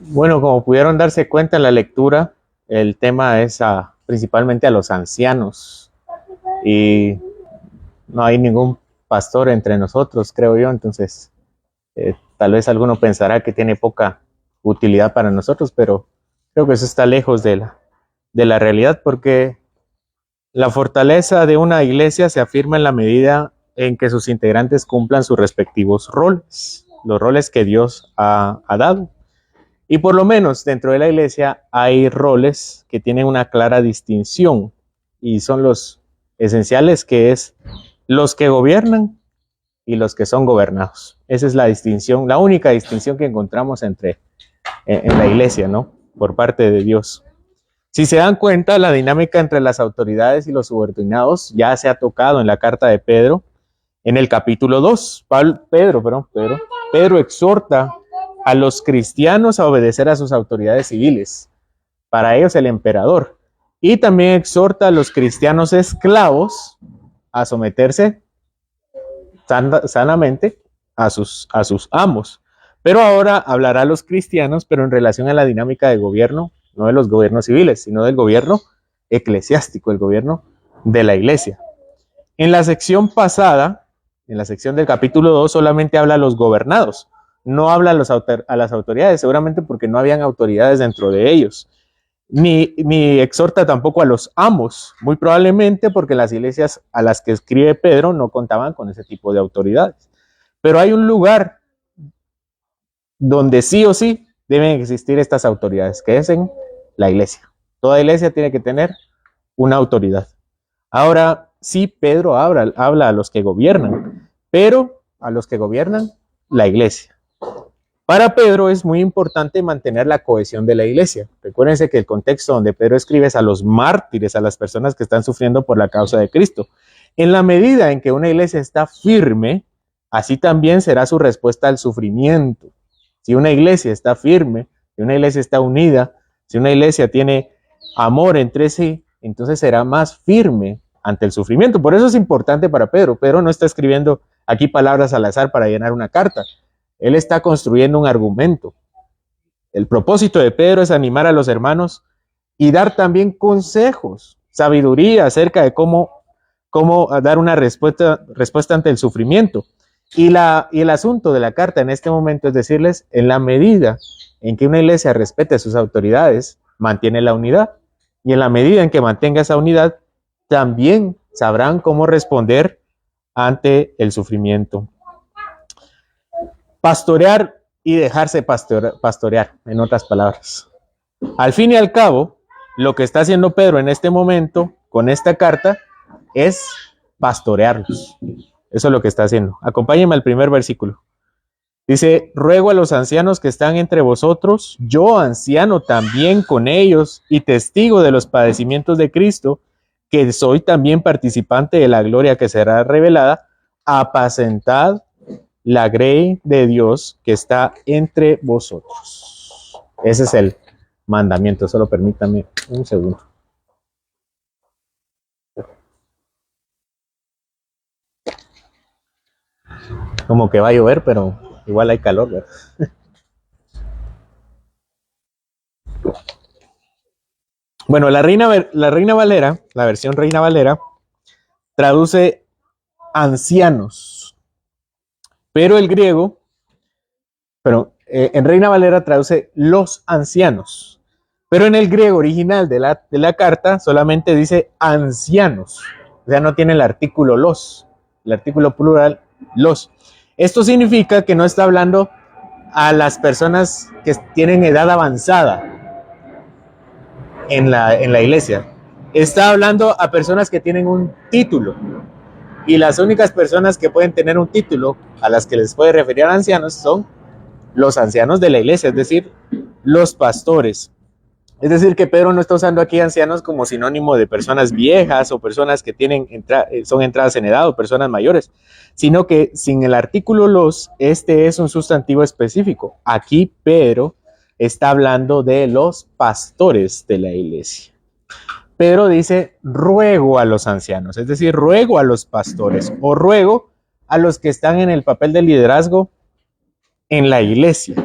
Bueno, como pudieron darse cuenta en la lectura, el tema es principalmente a los ancianos y no hay ningún pastor entre nosotros, creo yo, entonces tal vez alguno pensará que tiene poca utilidad para nosotros, pero creo que eso está lejos de la realidad porque la fortaleza de una iglesia se afirma en la medida en que sus integrantes cumplan sus respectivos roles, los roles que Dios ha dado. Y por lo menos dentro de la iglesia hay roles que tienen una clara distinción y son los esenciales, que es los que gobiernan y los que son gobernados. Esa es la distinción, la única distinción que encontramos en la iglesia, ¿no? Por parte de Dios. Si se dan cuenta, la dinámica entre las autoridades y los subordinados ya se ha tocado en la carta de Pedro en el capítulo 2. Pedro exhorta a los cristianos a obedecer a sus autoridades civiles, para ellos el emperador, y también exhorta a los cristianos esclavos a someterse sanamente a sus amos. Pero ahora hablará a los cristianos, pero en relación a la dinámica de gobierno, no de los gobiernos civiles, sino del gobierno eclesiástico, el gobierno de la iglesia. En la sección pasada, en la sección del capítulo 2, solamente habla a los gobernados, no habla a las autoridades, seguramente porque no habían autoridades dentro de ellos. Ni exhorta tampoco a los amos, muy probablemente porque las iglesias a las que escribe Pedro no contaban con ese tipo de autoridades. Pero hay un lugar donde sí o sí deben existir estas autoridades, que es en la iglesia. Toda iglesia tiene que tener una autoridad. Ahora, sí, Pedro habla a los que gobiernan, pero a los que gobiernan la iglesia. Para Pedro es muy importante mantener la cohesión de la iglesia. Recuérdense que el contexto donde Pedro escribe es a los mártires, a las personas que están sufriendo por la causa de Cristo. En la medida en que una iglesia está firme, así también será su respuesta al sufrimiento. Si una iglesia está firme, si una iglesia está unida, si una iglesia tiene amor entre sí, entonces será más firme ante el sufrimiento. Por eso es importante para Pedro. Pedro no está escribiendo aquí palabras al azar para llenar una carta. Él está construyendo un argumento. El propósito de Pedro es animar a los hermanos y dar también consejos, sabiduría acerca de cómo dar una respuesta ante el sufrimiento. Y el asunto de la carta en este momento es decirles, en la medida en que una iglesia respete a sus autoridades, mantiene la unidad. Y en la medida en que mantenga esa unidad, también sabrán cómo responder ante el sufrimiento. Pastorear y dejarse pastorear, en otras palabras. Al fin y al cabo, lo que está haciendo Pedro en este momento, con esta carta, es pastorearlos. Eso es lo que está haciendo. Acompáñenme al primer versículo. Dice, ruego a los ancianos que están entre vosotros, yo anciano también con ellos y testigo de los padecimientos de Cristo, que soy también participante de la gloria que será revelada, apacentad la grey de Dios que está entre vosotros. Ese es el mandamiento. Solo permítanme un segundo. Como que va a llover, pero igual hay calor, ¿verdad? Bueno, la Reina Valera, la versión Reina Valera, traduce ancianos, pero el griego, en Reina Valera traduce los ancianos, pero en el griego original de la carta solamente dice ancianos, o sea, no tiene el artículo los, el artículo plural los. Esto significa que no está hablando a las personas que tienen edad avanzada en la iglesia. Está hablando a personas que tienen un título. Y las únicas personas que pueden tener un título a las que les puede referir a ancianos son los ancianos de la iglesia, es decir, los pastores. Es decir, que Pedro no está usando aquí ancianos como sinónimo de personas viejas o personas que son entradas en edad o personas mayores, sino que sin el artículo los, este es un sustantivo específico. Aquí Pedro está hablando de los pastores de la iglesia. Pedro dice, ruego a los ancianos, es decir, ruego a los pastores o ruego a los que están en el papel de liderazgo en la iglesia.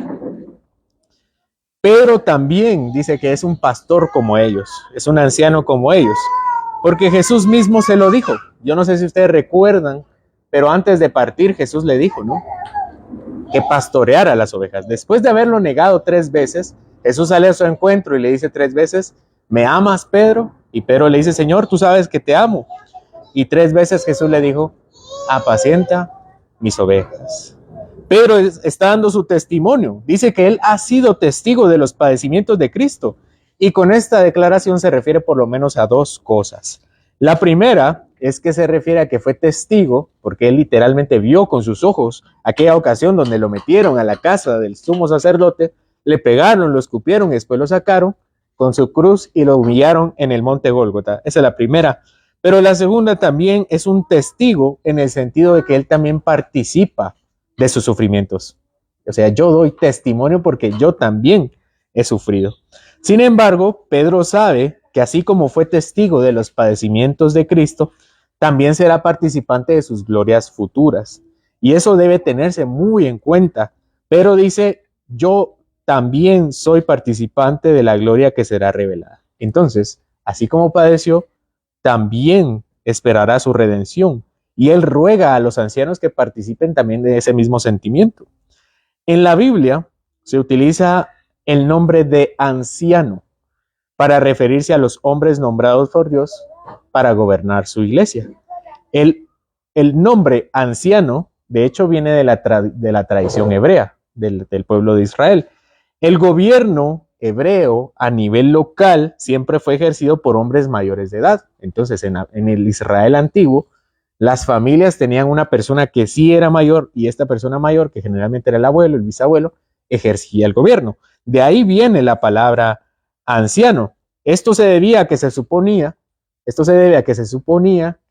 pero también dice que es un pastor como ellos, es un anciano como ellos, porque Jesús mismo se lo dijo. Yo no sé si ustedes recuerdan, pero antes de partir Jesús le dijo, ¿no?, que pastoreara las ovejas. Después de haberlo negado 3 veces, Jesús sale a su encuentro y le dice 3 veces, ¿me amas, Pedro? Y Pedro le dice, Señor, tú sabes que te amo. Y 3 veces Jesús le dijo, apacienta mis ovejas. Pedro está dando su testimonio. Dice que él ha sido testigo de los padecimientos de Cristo. Y con esta declaración se refiere por lo menos a 2 cosas. La primera es que se refiere a que fue testigo, porque él literalmente vio con sus ojos aquella ocasión donde lo metieron a la casa del sumo sacerdote, le pegaron, lo escupieron y después lo sacaron con su cruz y lo humillaron en el monte Gólgota. Esa es la primera. Pero la segunda también es un testigo en el sentido de que él también participa de sus sufrimientos. O sea, yo doy testimonio porque yo también he sufrido. Sin embargo, Pedro sabe que así como fue testigo de los padecimientos de Cristo, también será participante de sus glorias futuras. Y eso debe tenerse muy en cuenta. Pero dice, yo también soy participante de la gloria que será revelada. Entonces, así como padeció, también esperará su redención. Y él ruega a los ancianos que participen también de ese mismo sentimiento. En la Biblia se utiliza el nombre de anciano para referirse a los hombres nombrados por Dios para gobernar su iglesia. El nombre anciano, de hecho, viene de la tradición hebrea, del pueblo de Israel. El gobierno hebreo a nivel local siempre fue ejercido por hombres mayores de edad. Entonces, en el Israel antiguo, las familias tenían una persona que sí era mayor y esta persona mayor, que generalmente era el abuelo, el bisabuelo, ejercía el gobierno. De ahí viene la palabra anciano. Esto se debe a que se suponía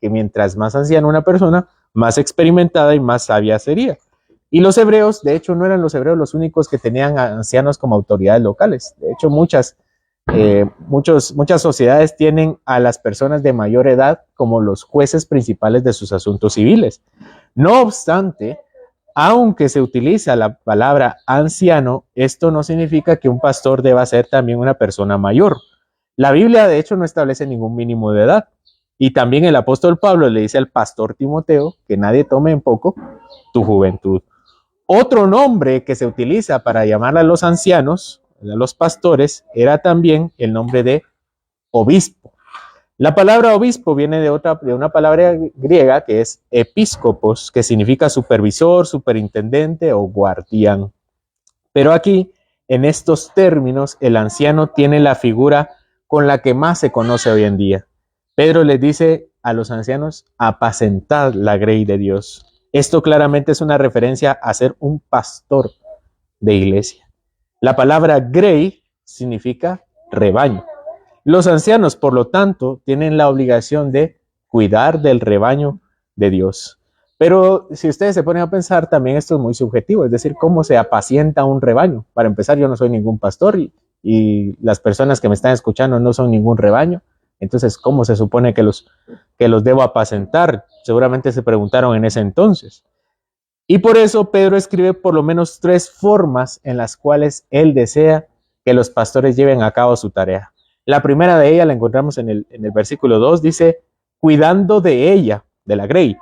que mientras más anciana una persona, más experimentada y más sabia sería. Y los hebreos, de hecho, no eran los hebreos los únicos que tenían ancianos como autoridades locales. De hecho, muchas sociedades tienen a las personas de mayor edad como los jueces principales de sus asuntos civiles. No obstante, aunque se utiliza la palabra anciano, esto no significa que un pastor deba ser también una persona mayor. La Biblia, de hecho, no establece ningún mínimo de edad. Y también el apóstol Pablo le dice al pastor Timoteo que nadie tome en poco tu juventud. Otro nombre que se utiliza para llamar a los ancianos, a los pastores, era también el nombre de obispo. La palabra obispo viene de una palabra griega que es episcopos, que significa supervisor, superintendente o guardián. Pero aquí, en estos términos, el anciano tiene la figura con la que más se conoce hoy en día. Pedro les dice a los ancianos, apacentad la grey de Dios. Esto claramente es una referencia a ser un pastor de iglesia. La palabra grey significa rebaño. Los ancianos, por lo tanto, tienen la obligación de cuidar del rebaño de Dios. Pero si ustedes se ponen a pensar, también esto es muy subjetivo, es decir, ¿cómo se apacienta un rebaño? Para empezar, yo no soy ningún pastor y las personas que me están escuchando no son ningún rebaño. Entonces, ¿cómo se supone que los debo apacentar? Seguramente se preguntaron en ese entonces. Y por eso Pedro escribe por lo menos 3 formas en las cuales él desea que los pastores lleven a cabo su tarea. La primera de ellas la encontramos en el versículo 2, dice, cuidando de ella, de la grey,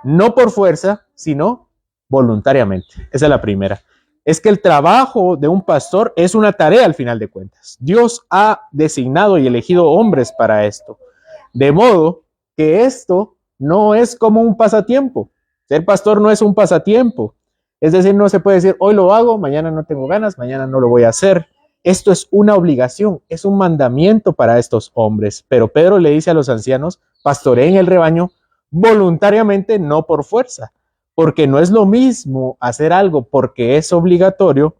no por fuerza, sino voluntariamente. Esa es la primera. Es que el trabajo de un pastor es una tarea al final de cuentas. Dios ha designado y elegido hombres para esto. De modo que esto no es como un pasatiempo. Ser pastor no es un pasatiempo. Es decir, no se puede decir, hoy lo hago, mañana no tengo ganas, mañana no lo voy a hacer. Esto es una obligación, es un mandamiento para estos hombres. Pero Pedro le dice a los ancianos, pastoreen el rebaño voluntariamente, no por fuerza. Porque no es lo mismo hacer algo porque es obligatorio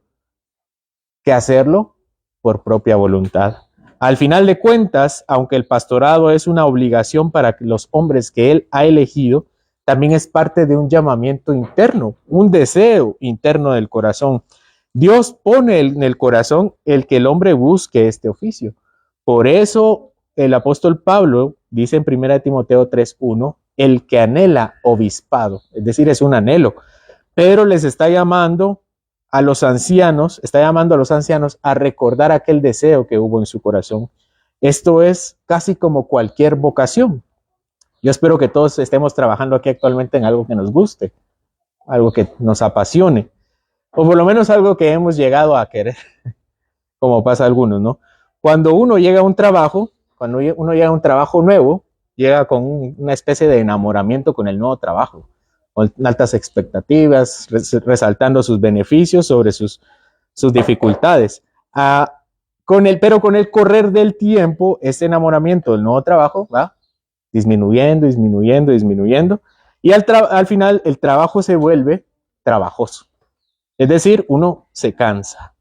que hacerlo por propia voluntad. Al final de cuentas, aunque el pastorado es una obligación para los hombres que él ha elegido, también es parte de un llamamiento interno, un deseo interno del corazón. Dios pone en el corazón el que el hombre busque este oficio. Por eso el apóstol Pablo dice en 1 Timoteo 3:1, el que anhela obispado, es decir, es un anhelo. Pedro les está llamando a los ancianos, está llamando a los ancianos a recordar aquel deseo que hubo en su corazón. Esto es casi como cualquier vocación. Yo espero que todos estemos trabajando aquí actualmente en algo que nos guste, algo que nos apasione, o por lo menos algo que hemos llegado a querer, como pasa a algunos, ¿no? Cuando uno llega a un trabajo, cuando uno llega a un trabajo nuevo, llega con una especie de enamoramiento con el nuevo trabajo, con altas expectativas, resaltando sus beneficios sobre sus dificultades. Pero con el correr del tiempo, ese enamoramiento del nuevo trabajo va disminuyendo, y al final el trabajo se vuelve trabajoso. Es decir, uno se cansa.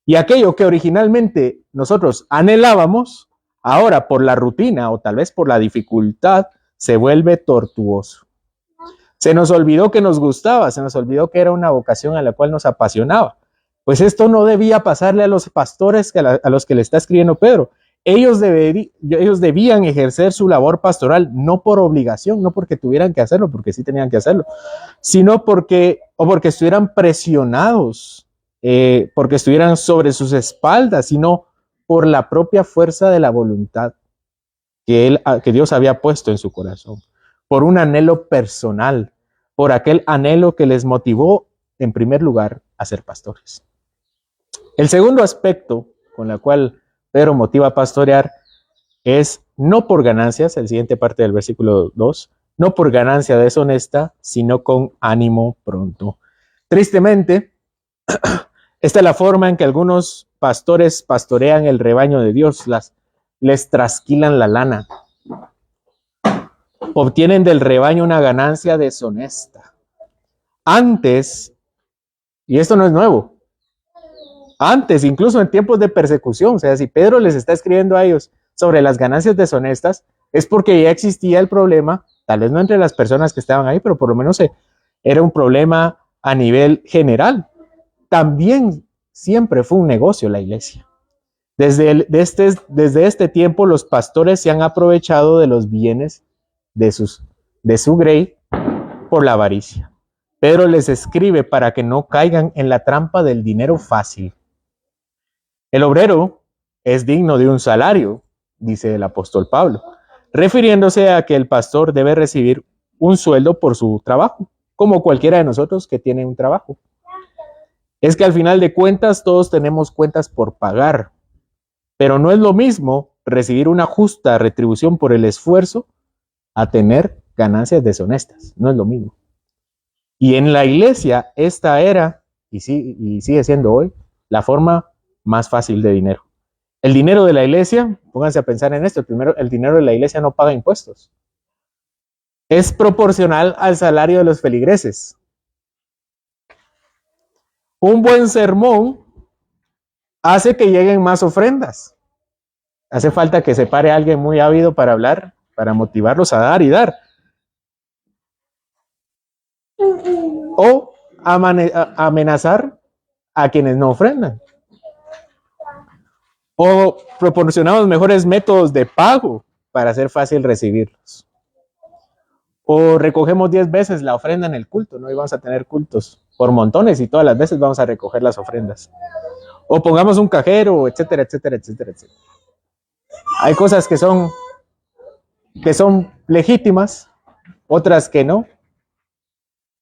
Y aquello que originalmente nosotros anhelábamos, ahora por la rutina o tal vez por la dificultad, se vuelve tortuoso. Se nos olvidó que nos gustaba, se nos olvidó que era una vocación a la cual nos apasionaba. Pues esto no debía pasarle a los pastores a los que le está escribiendo Pedro. Ellos debían ejercer su labor pastoral no por obligación, no porque tuvieran que hacerlo, porque sí tenían que hacerlo, sino porque estuvieran presionados, porque estuvieran sobre sus espaldas, sino por la propia fuerza de la voluntad que Dios había puesto en su corazón, por un anhelo personal, por aquel anhelo que les motivó en primer lugar a ser pastores. El segundo aspecto con el cual Pedro motiva a pastorear es no por ganancias, la siguiente parte del versículo 2, no por ganancia deshonesta, sino con ánimo pronto. Tristemente, esta es la forma en que algunos pastores pastorean el rebaño de Dios, les trasquilan la lana, obtienen del rebaño una ganancia deshonesta. Antes, y esto no es nuevo, antes, incluso en tiempos de persecución, o sea, si Pedro les está escribiendo a ellos sobre las ganancias deshonestas, es porque ya existía el problema, tal vez no entre las personas que estaban ahí, pero por lo menos era un problema a nivel general. También siempre fue un negocio la iglesia. Desde este tiempo los pastores se han aprovechado de los bienes de su grey por la avaricia. Pedro les escribe para que no caigan en la trampa del dinero fácil. El obrero es digno de un salario, dice el apóstol Pablo, refiriéndose a que el pastor debe recibir un sueldo por su trabajo, como cualquiera de nosotros que tiene un trabajo. Es que al final de cuentas todos tenemos cuentas por pagar, pero no es lo mismo recibir una justa retribución por el esfuerzo a tener ganancias deshonestas, no es lo mismo. Y en la iglesia esta era, y sigue siendo hoy, la forma más fácil de dinero. El dinero de la iglesia, pónganse a pensar en esto, primero, el dinero de la iglesia no paga impuestos. Es proporcional al salario de los feligreses. Un buen sermón hace que lleguen más ofrendas. Hace falta que se pare alguien muy ávido para hablar, para motivarlos a dar y dar. O amenazar a quienes no ofrendan. O proporcionamos mejores métodos de pago para hacer fácil recibirlos. O recogemos 10 veces la ofrenda en el culto, ¿no? Y vamos a tener cultos por montones y todas las veces vamos a recoger las ofrendas. O pongamos un cajero, etcétera, etcétera, etcétera, etcétera. Hay cosas que son legítimas, otras que no.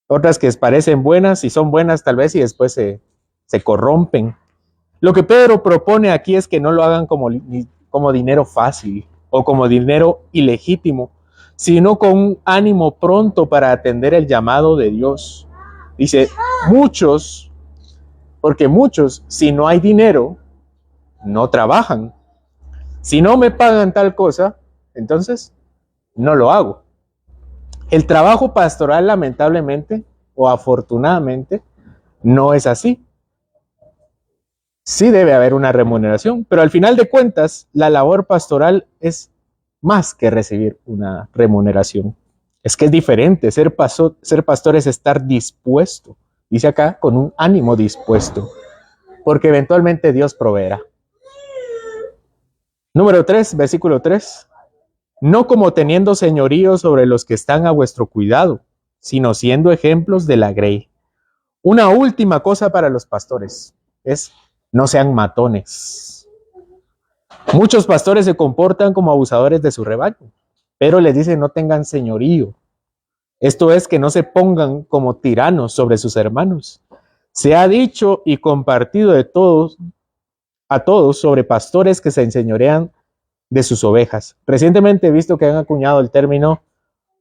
Otras que parecen buenas y son buenas tal vez y después se corrompen. Lo que Pedro propone aquí es que no lo hagan como dinero fácil o como dinero ilegítimo, sino con un ánimo pronto para atender el llamado de Dios. Dice, porque muchos, si no hay dinero, no trabajan. Si no me pagan tal cosa, entonces no lo hago. El trabajo pastoral, lamentablemente o afortunadamente, no es así. Sí debe haber una remuneración, pero al final de cuentas, la labor pastoral es más que recibir una remuneración. Es que es diferente. Ser pastor es estar dispuesto. Dice acá, con un ánimo dispuesto, porque eventualmente Dios proveerá. Número 3, versículo 3. No como teniendo señorío sobre los que están a vuestro cuidado, sino siendo ejemplos de la grey. Una última cosa para los pastores es no sean matones. Muchos pastores se comportan como abusadores de su rebaño, pero les dicen no tengan señorío. Esto es que no se pongan como tiranos sobre sus hermanos. Se ha dicho y compartido a todos sobre pastores que se enseñorean de sus ovejas. Recientemente he visto que han acuñado el término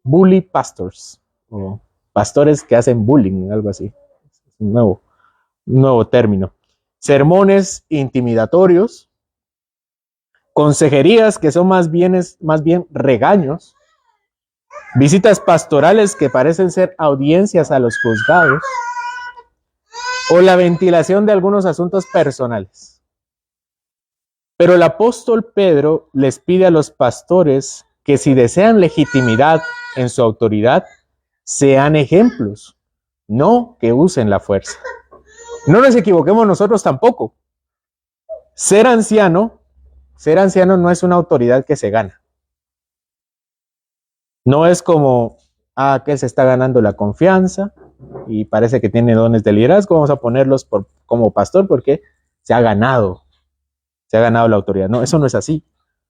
bully pastors, o pastores que hacen bullying, algo así. Es un nuevo término. Sermones intimidatorios, consejerías que son más bien regaños, visitas pastorales que parecen ser audiencias a los juzgados, o la ventilación de algunos asuntos personales. Pero el apóstol Pedro les pide a los pastores que si desean legitimidad en su autoridad, sean ejemplos, no que usen la fuerza. No nos equivoquemos nosotros tampoco. Ser anciano no es una autoridad que se gana. No es como, que se está ganando la confianza y parece que tiene dones de liderazgo, vamos a ponerlos como pastor porque se ha ganado la autoridad. No, eso no es así,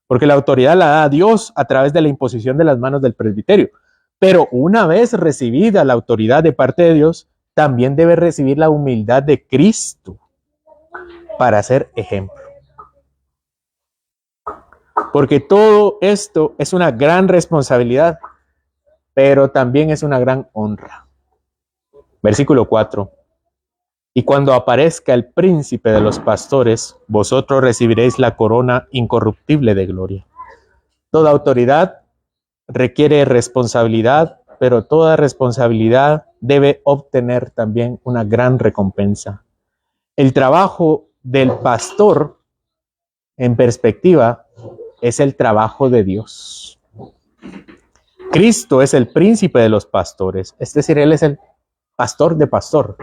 porque la autoridad la da Dios a través de la imposición de las manos del presbiterio. Pero una vez recibida la autoridad de parte de Dios, también debe recibir la humildad de Cristo para ser ejemplo. Porque todo esto es una gran responsabilidad, pero también es una gran honra. Versículo 4. Y cuando aparezca el príncipe de los pastores, vosotros recibiréis la corona incorruptible de gloria. Toda autoridad requiere responsabilidad, pero toda responsabilidad debe obtener también una gran recompensa. El trabajo del pastor, en perspectiva, es el trabajo de Dios. Cristo es el príncipe de los pastores, es decir, Él es el pastor de pastor,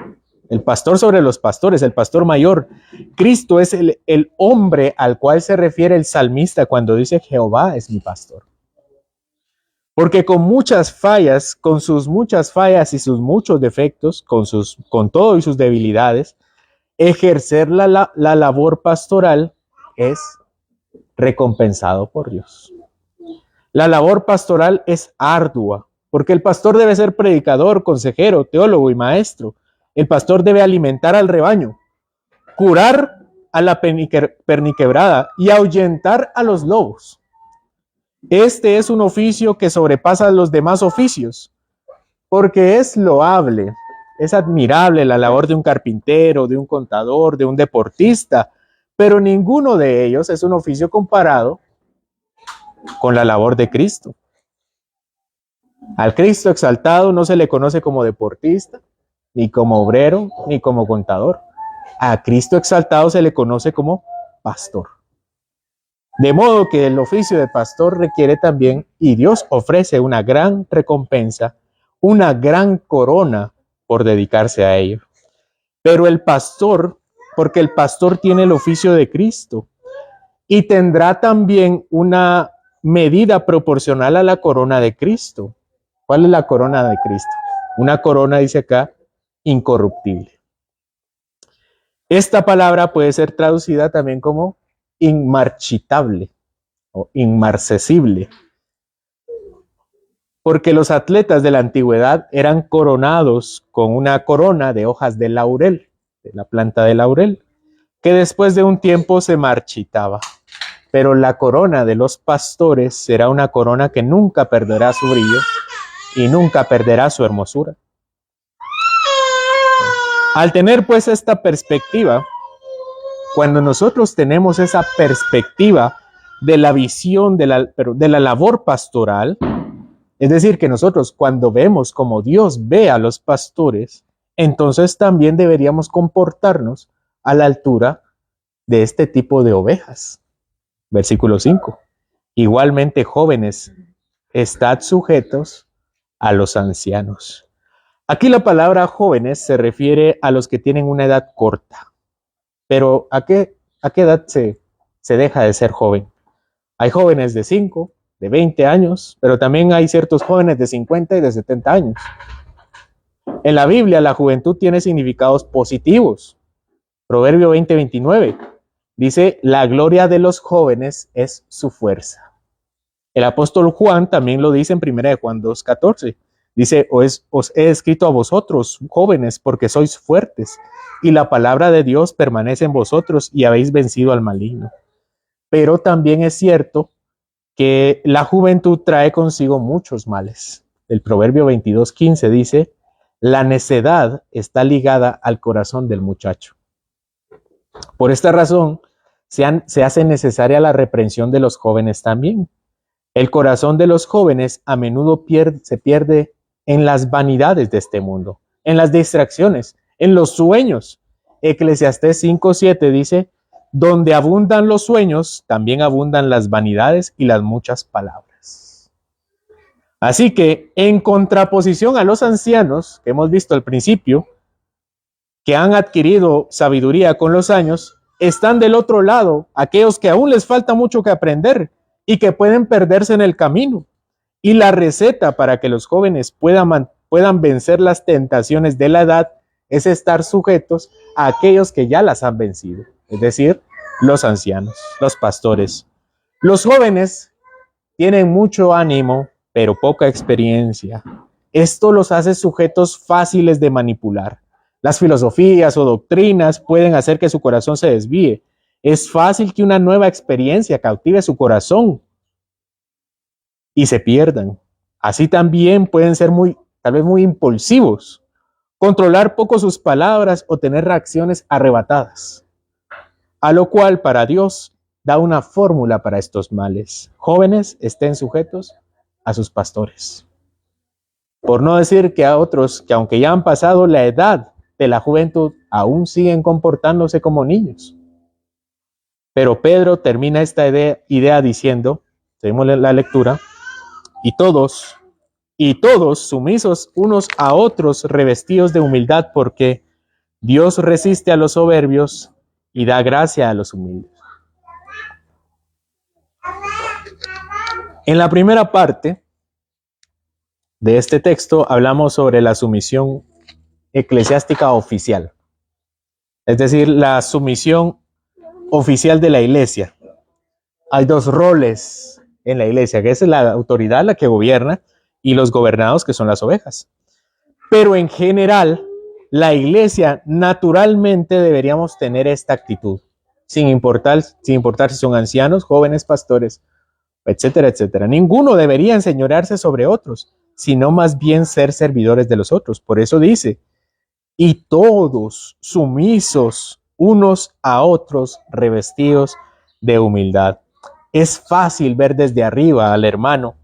el pastor sobre los pastores, el pastor mayor. Cristo es el hombre al cual se refiere el salmista cuando dice Jehová es mi pastor. Porque con muchas fallas, con sus muchas fallas y sus muchos defectos, con todo y sus debilidades, ejercer la labor pastoral es recompensado por Dios. La labor pastoral es ardua, porque el pastor debe ser predicador, consejero, teólogo y maestro. El pastor debe alimentar al rebaño, curar a la perniquebrada y ahuyentar a los lobos. Este es un oficio que sobrepasa los demás oficios, porque es loable, es admirable la labor de un carpintero, de un contador, de un deportista, pero ninguno de ellos es un oficio comparado con la labor de Cristo. Al Cristo exaltado no se le conoce como deportista, ni como obrero, ni como contador. A Cristo exaltado se le conoce como pastor. De modo que el oficio de pastor requiere también, y Dios ofrece una gran recompensa, una gran corona por dedicarse a ello. Pero el pastor, porque el pastor tiene el oficio de Cristo, y tendrá también una medida proporcional a la corona de Cristo. ¿Cuál es la corona de Cristo? Una corona, dice acá, incorruptible. Esta palabra puede ser traducida también como inmarchitable o inmarcesible, porque los atletas de la antigüedad eran coronados con una corona de hojas de laurel, de la planta de laurel, que después de un tiempo se marchitaba. Pero la corona de los pastores será una corona que nunca perderá su brillo y nunca perderá su hermosura. Al tener pues esta perspectiva, cuando nosotros tenemos esa perspectiva de la visión de la labor pastoral, es decir, que nosotros cuando vemos como Dios ve a los pastores, entonces también deberíamos comportarnos a la altura de este tipo de ovejas. Versículo 5. Igualmente, jóvenes, estad sujetos a los ancianos. Aquí la palabra jóvenes se refiere a los que tienen una edad corta. Pero ¿a qué edad se deja de ser joven? Hay jóvenes de 5, de 20 años, pero también hay ciertos jóvenes de 50 y de 70 años. En la Biblia, la juventud tiene significados positivos. Proverbio 20:29 dice, la gloria de los jóvenes es su fuerza. El apóstol Juan también lo dice en 1 Juan 2:14. Dice, os he escrito a vosotros, jóvenes, porque sois fuertes, y la palabra de Dios permanece en vosotros y habéis vencido al maligno. Pero también es cierto que la juventud trae consigo muchos males. El Proverbio 22:15 dice, la necedad está ligada al corazón del muchacho. Por esta razón, se hace necesaria la reprensión de los jóvenes también. El corazón de los jóvenes a menudo se pierde en las vanidades de este mundo, en las distracciones, en los sueños. Eclesiastés 5:7 dice, donde abundan los sueños, también abundan las vanidades y las muchas palabras. Así que, en contraposición a los ancianos, que hemos visto al principio, que han adquirido sabiduría con los años, están del otro lado aquellos que aún les falta mucho que aprender y que pueden perderse en el camino. Y la receta para que los jóvenes puedan vencer las tentaciones de la edad es estar sujetos a aquellos que ya las han vencido, es decir, los ancianos, los pastores. Los jóvenes tienen mucho ánimo, pero poca experiencia. Esto los hace sujetos fáciles de manipular. Las filosofías o doctrinas pueden hacer que su corazón se desvíe. Es fácil que una nueva experiencia cautive su corazón y se pierdan. Así también pueden ser tal vez muy impulsivos, controlar poco sus palabras o tener reacciones arrebatadas. A lo cual para Dios da una fórmula para estos males. Jóvenes, estén sujetos a sus pastores. Por no decir que a otros que aunque ya han pasado la edad de la juventud, aún siguen comportándose como niños. Pero Pedro termina esta idea diciendo, seguimos la lectura, y todos sumisos unos a otros, revestidos de humildad, porque Dios resiste a los soberbios y da gracia a los humildes. En la primera parte de este texto hablamos sobre la sumisión eclesiástica oficial, es decir, la sumisión oficial de la iglesia. Hay dos roles en la iglesia, que es la autoridad, la que gobierna, y los gobernados, que son las ovejas. Pero en general, la iglesia naturalmente deberíamos tener esta actitud, sin importar si son ancianos, jóvenes, pastores, etcétera, etcétera. Ninguno debería enseñorearse sobre otros, sino más bien ser servidores de los otros. Por eso dice, y todos sumisos unos a otros, revestidos de humildad. Es fácil ver desde arriba al hermano,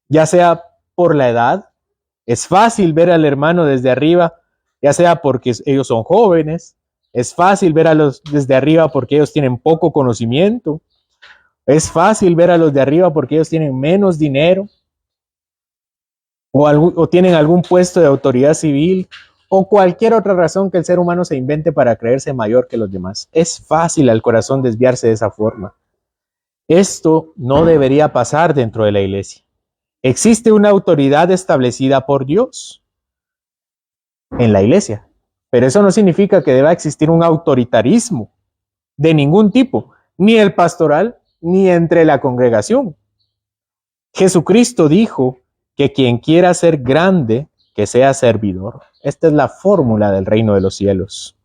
ya sea por la edad, es fácil ver al hermano desde arriba, ya sea porque ellos son jóvenes, es fácil ver desde arriba porque ellos tienen poco conocimiento, es fácil ver a los de arriba porque ellos tienen menos dinero o tienen algún puesto de autoridad civil o cualquier otra razón que el ser humano se invente para creerse mayor que los demás. Es fácil al corazón desviarse de esa forma. Esto no debería pasar dentro de la iglesia. Existe una autoridad establecida por Dios en la iglesia, pero eso no significa que deba existir un autoritarismo de ningún tipo, ni el pastoral, ni entre la congregación. Jesucristo dijo que quien quiera ser grande, que sea servidor. Esta es la fórmula del reino de los cielos.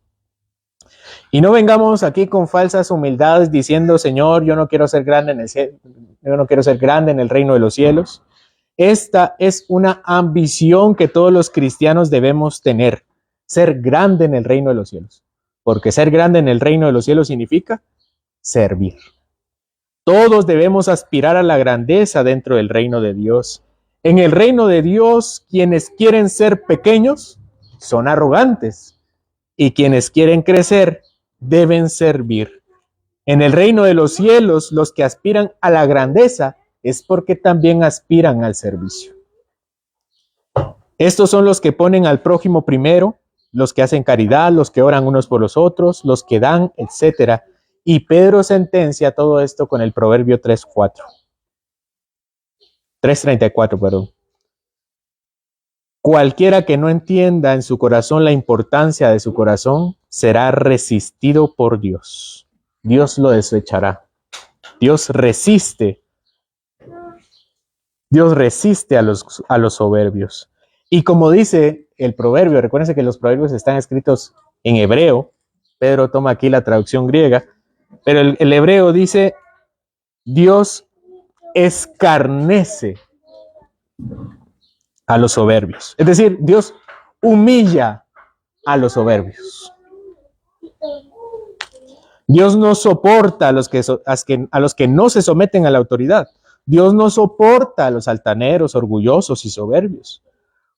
Y no vengamos aquí con falsas humildades diciendo, Señor, yo no quiero ser grande en el cielo, yo no quiero ser grande en el reino de los cielos. Esta es una ambición que todos los cristianos debemos tener, ser grande en el reino de los cielos. Porque ser grande en el reino de los cielos significa servir. Todos debemos aspirar a la grandeza dentro del reino de Dios. En el reino de Dios, quienes quieren ser pequeños son arrogantes y quienes quieren crecer deben servir. En el reino de los cielos, los que aspiran a la grandeza es porque también aspiran al servicio. Estos son los que ponen al prójimo primero, los que hacen caridad, los que oran unos por los otros, los que dan, etc. Y Pedro sentencia todo esto con el Proverbio 3:34, perdón. Cualquiera que no entienda en su corazón la importancia de su corazón será resistido por Dios. Dios lo desechará. Dios resiste a los soberbios. Y como dice el proverbio, recuérdense que los proverbios están escritos en hebreo. Pedro toma aquí la traducción griega, pero el hebreo dice: Dios escarnece a los soberbios. Es decir, Dios humilla a los soberbios. Dios no soporta a los que no se someten a la autoridad. Dios no soporta a los altaneros, orgullosos y soberbios.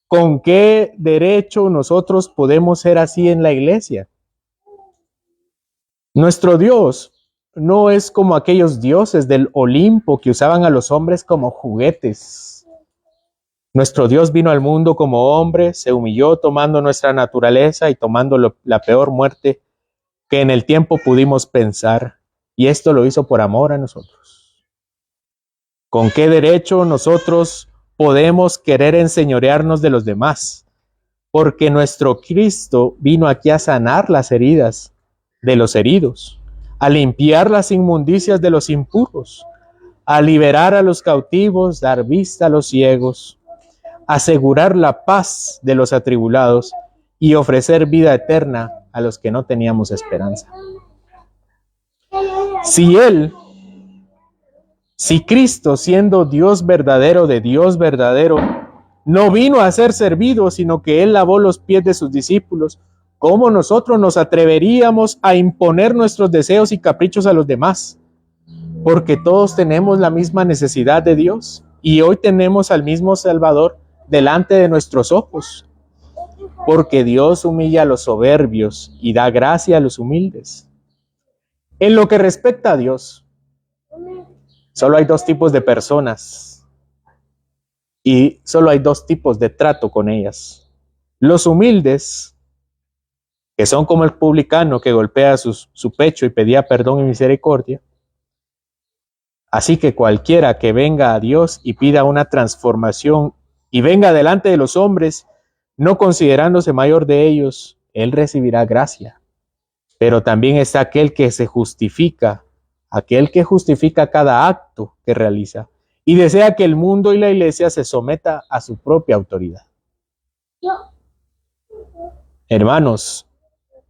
¿Con qué derecho nosotros podemos ser así en la iglesia? Nuestro Dios no es como aquellos dioses del Olimpo que usaban a los hombres como juguetes. Nuestro Dios vino al mundo como hombre, se humilló tomando nuestra naturaleza y tomando la peor muerte que en el tiempo pudimos pensar, y esto lo hizo por amor a nosotros. ¿Con qué derecho nosotros podemos querer enseñorearnos de los demás? Porque nuestro Cristo vino aquí a sanar las heridas de los heridos, a limpiar las inmundicias de los impuros, a liberar a los cautivos, dar vista a los ciegos, asegurar la paz de los atribulados y ofrecer vida eterna a los que no teníamos esperanza. Si Cristo, siendo Dios verdadero de Dios verdadero, no vino a ser servido, sino que Él lavó los pies de sus discípulos, ¿cómo nosotros nos atreveríamos a imponer nuestros deseos y caprichos a los demás? Porque todos tenemos la misma necesidad de Dios y hoy tenemos al mismo Salvador delante de nuestros ojos. Porque Dios humilla a los soberbios y da gracia a los humildes. En lo que respecta a Dios, solo hay dos tipos de personas y solo hay dos tipos de trato con ellas. Los humildes, que son como el publicano que golpea su pecho y pedía perdón y misericordia. Así que cualquiera que venga a Dios y pida una transformación y venga delante de los hombres, no considerándose mayor de ellos, él recibirá gracia. Pero también está aquel que se justifica, aquel que justifica cada acto que realiza y desea que el mundo y la iglesia se someta a su propia autoridad. Hermanos,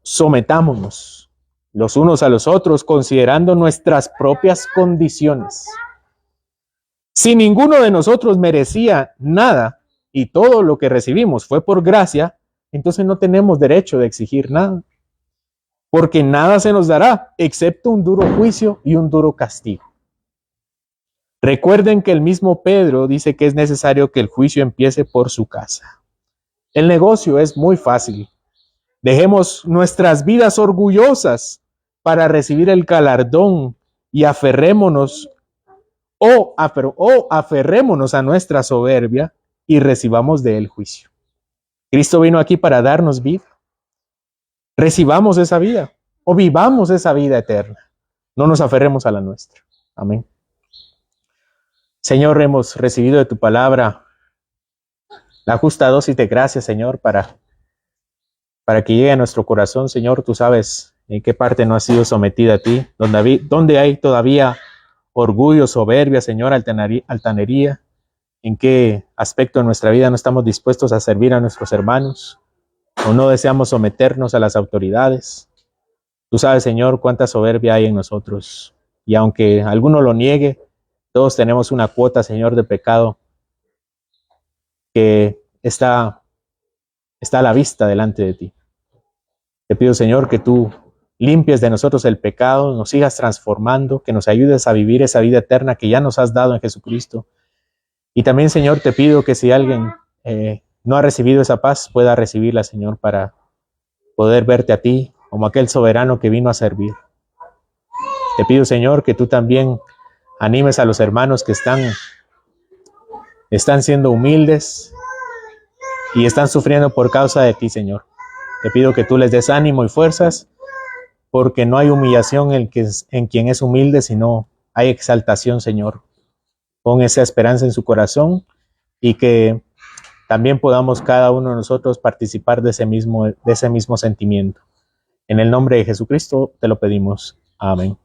sometámonos los unos a los otros considerando nuestras propias condiciones. Si ninguno de nosotros merecía nada y todo lo que recibimos fue por gracia, entonces no tenemos derecho de exigir nada, porque nada se nos dará excepto un duro juicio y un duro castigo. Recuerden que el mismo Pedro dice que es necesario que el juicio empiece por su casa. El negocio es muy fácil. Dejemos nuestras vidas orgullosas para recibir el galardón y aferrémonos a nuestra soberbia y recibamos de él juicio. Cristo vino aquí para darnos vida. Recibamos esa vida o vivamos esa vida eterna. No nos aferremos a la nuestra. Amén. Señor, hemos recibido de tu palabra la justa dosis de gracia, Señor, para que llegue a nuestro corazón. Señor, tú sabes en qué parte no ha sido sometida a ti, donde hay todavía orgullo, soberbia, Señor, altanería, en qué aspecto de nuestra vida no estamos dispuestos a servir a nuestros hermanos o no deseamos someternos a las autoridades. Tú sabes, Señor, cuánta soberbia hay en nosotros, y aunque alguno lo niegue, todos tenemos una cuota, Señor, de pecado que está a la vista delante de ti. Te pido, Señor, que tú limpies de nosotros el pecado, nos sigas transformando, que nos ayudes a vivir esa vida eterna que ya nos has dado en Jesucristo. Y también, Señor, te pido que si alguien no ha recibido esa paz, pueda recibirla, Señor, para poder verte a ti como aquel soberano que vino a servir. Te pido, Señor, que tú también animes a los hermanos que están siendo humildes y están sufriendo por causa de ti, Señor. Te pido que tú les des ánimo y fuerzas, porque no hay humillación en quien es humilde, sino hay exaltación, Señor. Pon esa esperanza en su corazón y que también podamos cada uno de nosotros participar de ese mismo sentimiento. En el nombre de Jesucristo te lo pedimos. Amén.